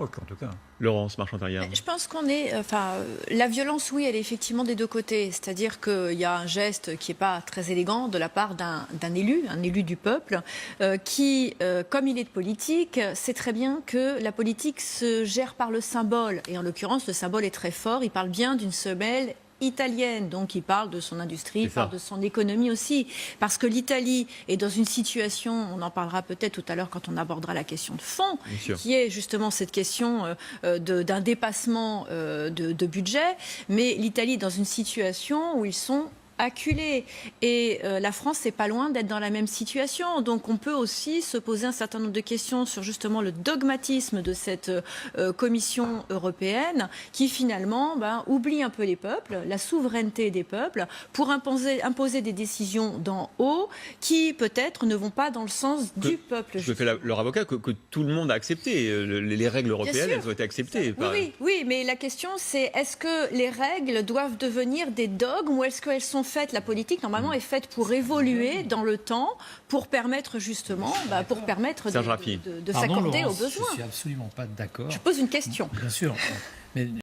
réciproque, en tout cas. Laurence Marchand-Arrière. Je pense qu'on est... la violence, oui, elle est effectivement des deux côtés. C'est-à-dire qu'il y a un geste qui n'est pas très élégant de la part d'un élu, un élu du peuple, qui, comme il est de politique, sait très bien que la politique se gère par le symbole. Et en l'occurrence, le symbole est très fort. Il parle bien d'une semelle italienne, donc il parle de son industrie, il parle de son économie aussi, parce que l'Italie est dans une situation, on en parlera peut-être tout à l'heure quand on abordera la question de fond, qui est justement cette question d'un dépassement de budget, mais l'Italie est dans une situation où ils sont acculés. Et la France n'est pas loin d'être dans la même situation. Donc on peut aussi se poser un certain nombre de questions sur justement le dogmatisme de cette Commission européenne qui finalement oublie un peu les peuples, la souveraineté des peuples, pour imposer des décisions d'en haut qui peut-être ne vont pas dans le sens du peuple. Je fais leur avocat que tout le monde a accepté. Les règles européennes, elles ont été acceptées. Oui, mais la question c'est est-ce que les règles doivent devenir des dogmes ou est-ce qu'elles sont faites, la politique normalement est faite pour évoluer dans le temps, pour permettre justement, de s'accorder aux besoins. Je suis absolument pas d'accord. Je pose une question. Bien sûr. Mais